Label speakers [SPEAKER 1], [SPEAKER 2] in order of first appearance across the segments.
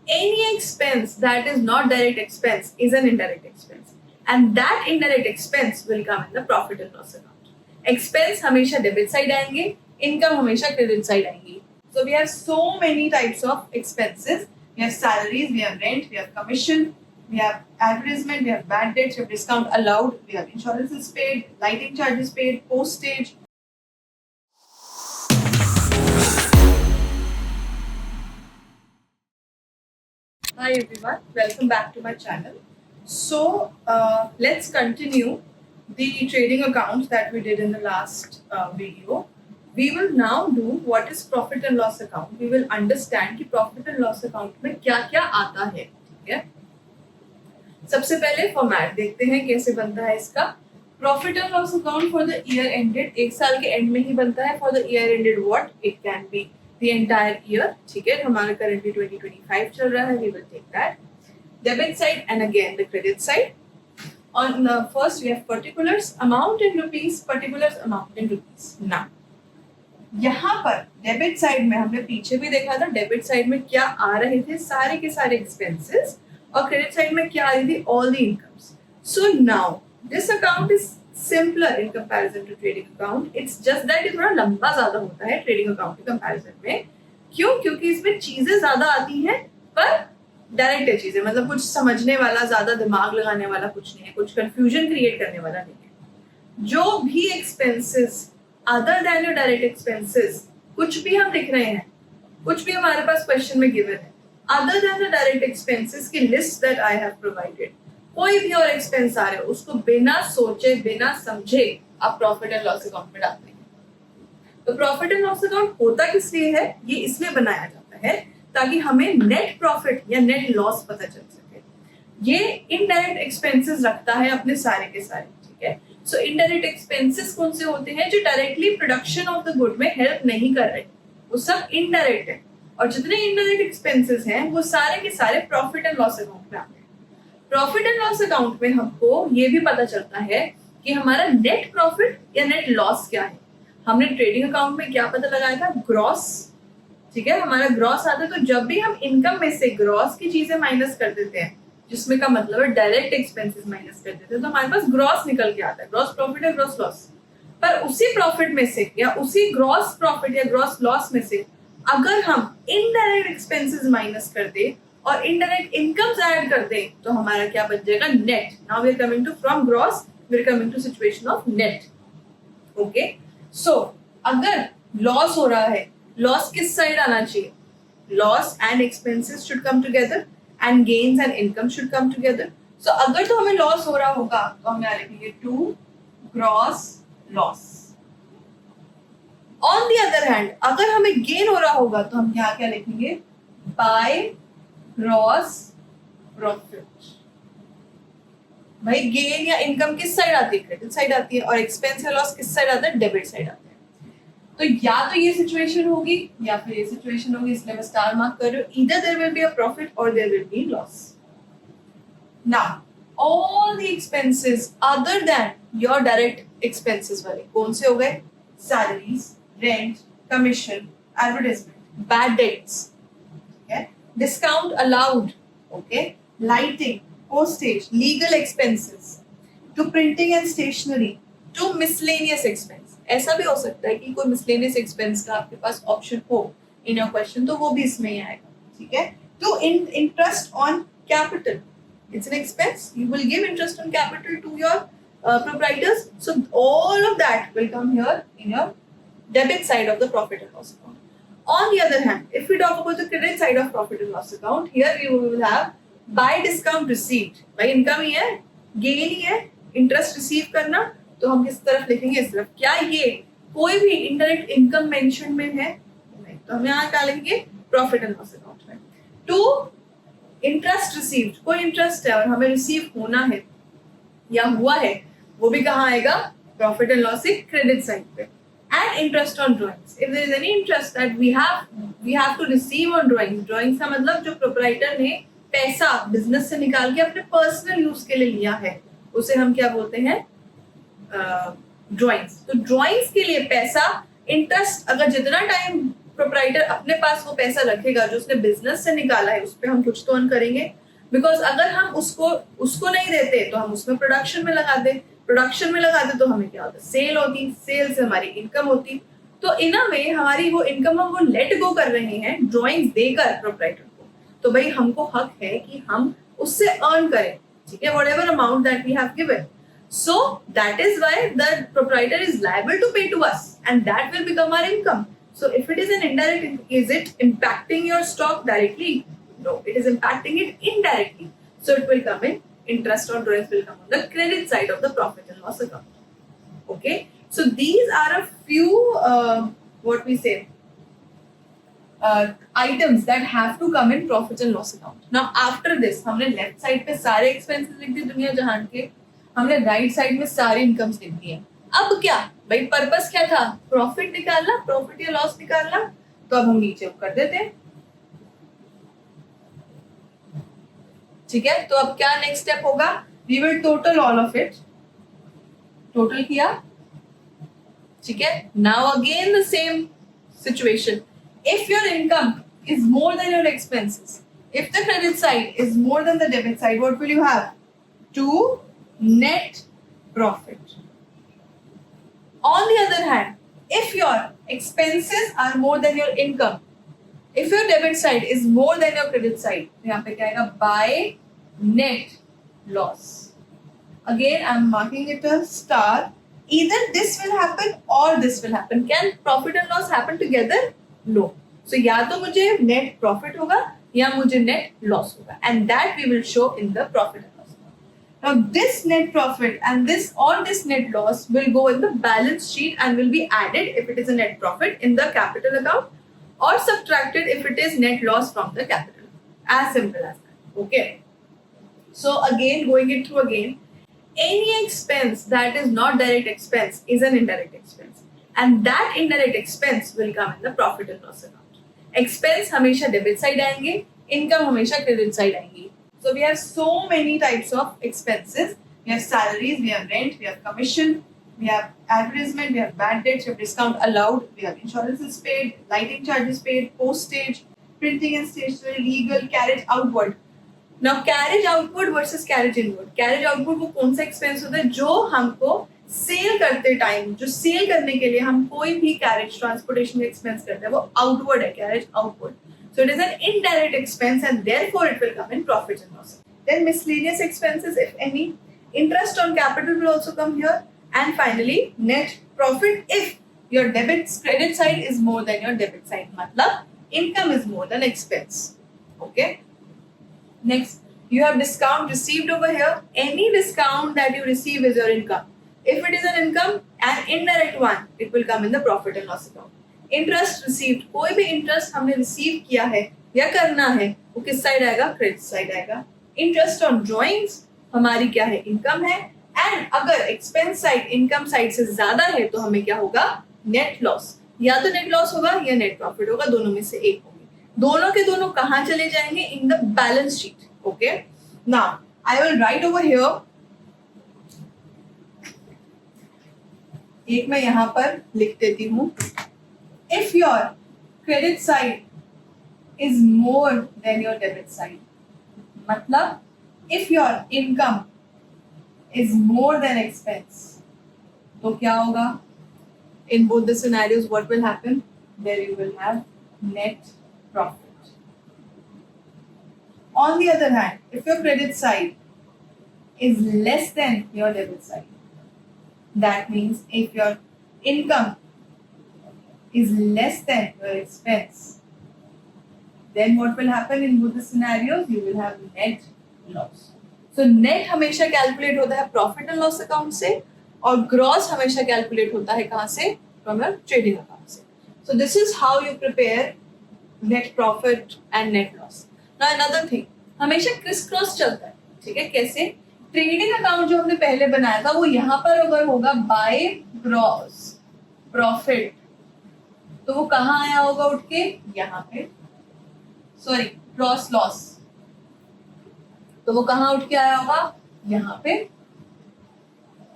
[SPEAKER 1] any expense that is not direct expense is an indirect expense, and that indirect expense will come in the profit and loss account. Expense हमेशा debit side आएंगे, income हमेशा credit side आएंगी. So we have so many types of expenses. We have salaries, we have rent, we have commission, we have advertisement, we have bad debts, we have discount allowed, we have insurances paid, lighting charges paid, postage. Hi everyone, welcome back to my channel. So let's continue the trading accounts that we did in the last video. We will now do what is profit and loss account. We will understand कि profit and loss account में क्या क्या आता है. ठीक है. सबसे पहले फॉर्मेट देखते हैं कैसे बनता है इसका. Profit and loss account for the year ended, एक साल के एंड में ही बनता है. For the year ended what, it can be the entire year. ठीक है, हमारा करंटली 2025 चल रहा है. We will take that debit side and again the credit side. On first we have particulars, amount in rupees, particulars amount in rupees. Now यहाँ पर debit side में हमने पीछे भी देखा था, डेबिट साइड में क्या आ रहे थे, सारे के सारे एक्सपेंसेस, और क्रेडिट साइड में क्या आ रही थी, all the incomes. So now this account is simpler in comparison to trading account. It's just that ये थोड़ा लंबा ज्यादा होता है ट्रेडिंग अकाउंट के कंपैरिजन में. क्यों? क्योंकि इसमें चीजें ज्यादा आती हैं पर डायरेक्ट है चीजें, मतलब कुछ समझने वाला, ज्यादा दिमाग लगाने वाला कुछ नहीं है, कुछ कंफ्यूजन क्रिएट करने वाला नहीं है. जो भी expenses other than your direct expenses, कुछ भी हम लिख रहे हैं, कुछ भी हमारे पास क्वेश्चन में गिवन है, other than the direct expenses की list that I have provided, कोई भी और एक्सपेंस आ रहे हो उसको बिना सोचे बिना समझे आप प्रॉफिट एंड लॉस अकाउंट में डालते हैं. तो प्रॉफिट एंड लॉस अकाउंट होता किस लिए है, ये इसलिए बनाया जाता है ताकि हमें नेट प्रॉफिट या नेट लॉस पता चल सके. ये इनडायरेक्ट एक्सपेंसेस रखता है अपने सारे के सारे. ठीक है, सो इनडायरेक्ट एक्सपेंसेस कौन से होते हैं, जो directly production of the good में हेल्प नहीं कर रहे, वो सब इनडायरेक्ट है. और जितने इनडायरेक्ट एक्सपेंसेस हैं वो सारे के सारे प्रॉफिट एंड लॉस अकाउंट में आते हैं. प्रॉफिट एंड लॉस अकाउंट में हमको ये भी पता चलता है कि हमारा नेट प्रॉफिट या नेट लॉस क्या है. हमने ट्रेडिंग अकाउंट में क्या पता लगाया था, ग्रॉस. ठीक है, हमारा ग्रॉस आता है. तो जब भी हम इनकम में से ग्रॉस की चीजें माइनस कर देते हैं, जिसमें का मतलब है डायरेक्ट एक्सपेंसेस माइनस कर देते हैं, तो हमारे पास ग्रॉस निकल के आता है. ग्रॉस प्रॉफिट या ग्रॉस लॉस. पर उसी प्रॉफिट में से या उसी ग्रॉस प्रॉफिट या ग्रॉस लॉस में से अगर हम इनडायरेक्ट एक्सपेंसेस माइनस कर दे और इनडायरेक्ट इनकम्स ऐड कर दे, तो हमारा क्या बच जाएगा, net. Now we are coming to from gross, we are coming to situation of net. Okay, so अगर लॉस हो रहा है, लॉस किस साइड आना चाहिए, loss and expenses should come together and gains and income should come together. So अगर तो हमें लॉस हो रहा होगा तो हम यहाँ लिखेंगे to gross loss. On the other hand, अगर हमें गेन हो रहा होगा तो हम यहाँ क्या लिखेंगे, बाय ग्रॉस प्रॉफिट. भाई गेन या इनकम किस साइड आती है, क्रेडिट साइड आती है, और एक्सपेंस या लॉस किस साइड आता है, डेबिट साइड आता है. तो या तो ये सिचुएशन होगी या फिर ये सिचुएशन होगी, इसलिए मैं स्टार मार्क कर रही हूँ. Either there will be a profit और there will be loss. Now all the expenses other than your direct expenses वाले कौन से हो गए, salaries, rent, commission, advertisement, bad debts, discount allowed, okay, lighting, postage, legal expenses, to printing and stationery, to miscellaneous expense. ऐसा भी हो सकता है कि कोई मिसलेनियस एक्सपेंस का आपके पास ऑप्शन हो इन योर क्वेश्चन, तो वो भी इसमें ही आएगा. ठीक है, तो interest on capital, it's an expense. You will give interest on capital to your proprietors. So all of that will come here in your debit side of the profit and loss account. On the other hand, if we talk about the credit side of profit and loss account, here we will have by discount received. भाई income ही है, gain ही है, interest receive करना, तो हम किस तरफ लिखेंगे, इस तरफ. क्या ये कोई भी इनडायरेक्ट इनकम मेंशन में है, नहीं, तो हम यहाँ क्या लिखेंगे, प्रॉफिट एंड लॉस अकाउंट में. टू इंटरेस्ट रिसीव्ड, कोई इंटरेस्ट है और हमें रिसीव होना है या हुआ है, वो भी कहाँ आएगा, प्रॉफिट एंड लॉस के क्रेडिट साइड पे. And interest on drawings. If there is any interest that we have to receive on drawings. Drawings का मतलब जो प्रोप्राइटर ने पैसा बिजनेस से निकाल के अपने पर्सनल यूज के लिए लिया है, उसे हम क्या बोलते हैं, ड्राइंग्स. तो ड्राइंग्स के लिए पैसा, इंटरेस्ट अगर जितना टाइम प्रोप्राइटर अपने पास वो पैसा रखेगा जो उसने बिजनेस से निकाला है, उस पर हम कुछ तो अर्न करेंगे, बिकॉज अगर हम उसको नहीं देते तो हम उसमें प्रोडक्शन में लगा दे, प्रोडक्शन में लगा दे तो हमें क्या होता है, सेल होती, सेल से हमारी इनकम होती। तो इन अ वे हमारी वो इनकम हम वो लेट गो कर रहे हैं ड्रॉइंग देकर प्रोप्राइटर को, तो भाई हमको हक है कि हम उससे अर्न करें, ठीक है, whatever amount that we have given. So that is why the proprietor is liable to pay to us, and that will become our income. So if it is an indirect, is it impacting your stock directly? No, it is impacting it indirectly. So it will come in interest or drawings will come on the credit side of the profit and loss account. Okay, so these are a few what we say items that have to come in profit and loss account. Now after this हमने left side पे सारे expenses लिख दिए दुनिया जहान के, हमने right side में सारी इनकम्स लिख दी है। अब क्या भाई, पर्पस क्या था, प्रॉफिट निकालना, प्रॉफिट या लॉस निकालना, तो अब हम नीचे कर देते हैं, ठीक है। तो अब क्या नेक्स्ट स्टेप होगा, we will total all of it, total किया, ठीक है। Now again the same situation, if your income is more than your expenses, if the credit side is more than the debit side, what will you have, to net profit. On the other hand, if your expenses are more than your income, if your debit side is more than your credit side, यहाँ पे क्या आएगा, by net loss. Again, I'm marking it a star. Either this will happen or this will happen. Can profit and loss happen together? No. So या तो मुझे net profit होगा या मुझे net loss होगा, and that we will show in the profit and loss. Now this net profit and this net loss will go in the balance sheet and will be added if it is a net profit in the capital account, or subtracted if it is net loss from the capital. As simple as that. Okay. So again, going it through again, any expense that is not direct expense is an indirect expense, and that indirect expense will come in the profit and loss account. Expense हमेशा debit side आएंगे, income हमेशा credit side आएंगी. So we have so many types of expenses. We have salaries, we have rent, we have commission, we have advertisement, we have bad debts, we have discount allowed, we have insurances paid, lighting charges paid, postage, printing and stationery, legal, carriage outward. Now carriage outward versus carriage inward. Carriage outward वो कौन सा expense होता है जो हमको cell करते time, जो cell करने के लिए हम कोई भी carriage transportation expense करते हैं, वो outward है, carriage outward. So it is an indirect expense and therefore it will come in profit and loss. Then miscellaneous expenses, if any. Interest on capital will also come here. And finally, net profit if your credit side is more than your debit side. Matlab, income is more than expense. Okay. Next, you have discount received over here. Any discount that you receive is your income. If it is an income, an indirect one, it will come in the profit and loss account. Interest received, कोई भी interest हमने receive किया है या करना है वो किस साइड आएगा, क्रेडिट साइड आएगा. इंटरेस्ट ऑन ड्रॉइंग्स हमारी क्या है, इनकम है. एंड अगर एक्सपेंस साइड इनकम साइड से ज्यादा है तो हमें क्या होगा, नेट लॉस. या तो नेट लॉस होगा या नेट प्रॉफिट होगा, दोनों में से एक होगी. दोनों के दोनों कहाँ चले जाएंगे, in the balance sheet. Okay, now I will write over here, एक मैं यहाँ पर लिख देती हूँ. If your credit side is more than your debit side, मतलब if your income is more than expense, तो क्या होगा, in both the scenarios what will happen, there you will have net profit. On the other hand, if your credit side is less than your debit side, that means if your income is less than your expense, then what will happen in both the scenarios, you will have net loss. So net हमेशा calculate होता है profit and loss account से, और gross हमेशा calculate होता है कहाँ से, फ्रॉम योर ट्रेडिंग अकाउंट से. So this is how you prepare net profit and net loss. Now another thing, हमेशा क्रिस क्रॉस चलता है, ठीक है. कैसे, ट्रेडिंग अकाउंट जो हमने पहले बनाया था वो यहाँ पर अगर होगा बाय ग्रॉस प्रॉफिट, तो वो कहाँ आया होगा उठ के, यहाँ पे, सॉरी ग्रॉस लॉस, तो वो कहाँ उठ के आया होगा, यहाँ पे.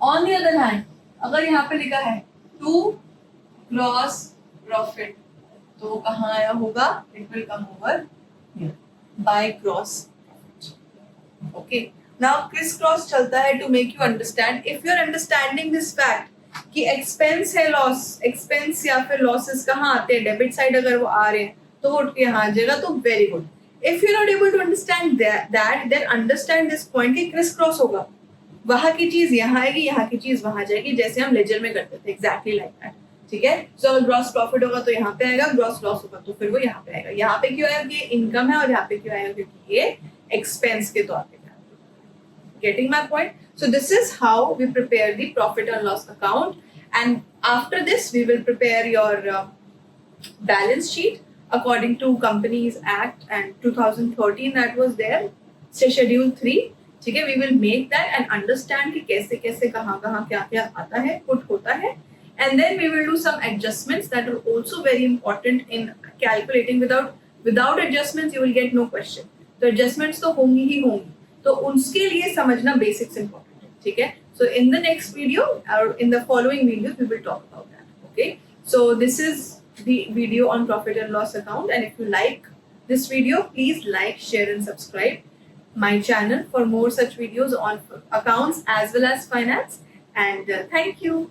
[SPEAKER 1] ऑन द अदर हैंड अगर यहाँ पे लिखा है टू ग्रॉस प्रॉफिट, तो कहाँ आया होगा? It will come over here by gross profit. Okay. Now crisscross चलता है to make you understand. If you are understanding this fact कि expense है loss, expense या फिर losses कहाँ आते हैं, debit side अगर वो आ रहे हैं तो वो उठ के यहाँ आ जाएगा, तो very good. If you're not able to understand that, then understand this point कि crisscross होगा. वहाँ की चीज यहाँ आएगी, यहाँ की चीज वहाँ जाएगी, जैसे हम लेजर में करते थे, exactly like that. ठीक है? So अगर gross profit होगा तो यहाँ पे आएगा, gross loss होगा तो फिर वो यहाँ पे आएगा. यहाँ पे क्यों आएगा? कि इनकम है, और यहाँ पे क्यों आएगा? क्योंकि ये expense के तौर पे. Getting my point? So this is how we prepare the profit and loss account, and after this we will prepare your balance sheet according to Companies Act and 2013 that was there, Schedule 3. ठीक है, we will make that and understand कि कैसे कैसे कहाँ कहाँ क्या क्या आता है, put होता है, and then we will do some adjustments that are also very important in calculating. Without adjustments you will get no question. तो adjustments तो होंगी ही होंगी, तो उसके लिए समझना basics important है. ठीक है? So in the next video or in the following video we will talk about that. Okay? So this is the video on profit and loss account, and if you like this video, please like, share and subscribe my channel for more such videos on accounts as well as finance, and thank you.